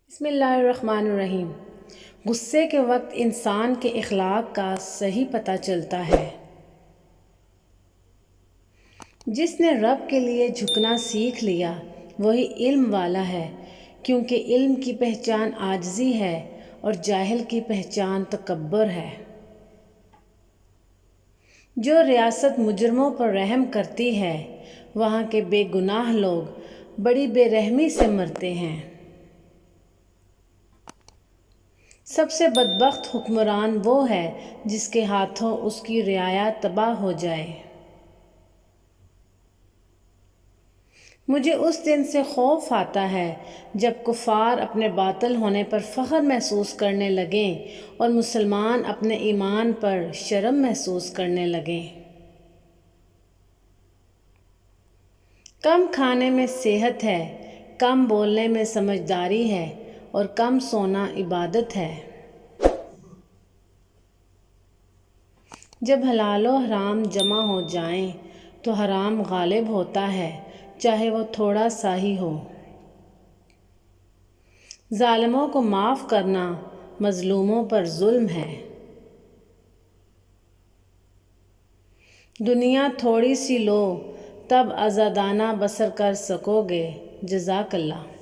بسم اللہ الرحمن الرحیم۔ غصے کے وقت انسان کے اخلاق کا صحیح پتہ چلتا ہے۔ جس نے رب کے لیے جھکنا سیکھ لیا وہی علم والا ہے، کیونکہ علم کی پہچان عاجزی ہے اور جاہل کی پہچان تکبر ہے۔ جو ریاست مجرموں پر رحم کرتی ہے وہاں کے بے گناہ لوگ بڑی بے رحمی سے مرتے ہیں۔ سب سے بدبخت حکمران وہ ہے جس کے ہاتھوں اس کی رعایا تباہ ہو جائے۔ مجھے اس دن سے خوف آتا ہے جب کفار اپنے باطل ہونے پر فخر محسوس کرنے لگیں اور مسلمان اپنے ایمان پر شرم محسوس کرنے لگیں۔ کم کھانے میں صحت ہے، کم بولنے میں سمجھداری ہے اور کم سونا عبادت ہے۔ جب حلال و حرام جمع ہو جائیں تو حرام غالب ہوتا ہے، چاہے وہ تھوڑا سا ہی ہو۔ ظالموں کو معاف کرنا مظلوموں پر ظلم ہے۔ دنیا تھوڑی سی لو تب آزادانہ بسر کر سکو گے۔ جزاک اللہ۔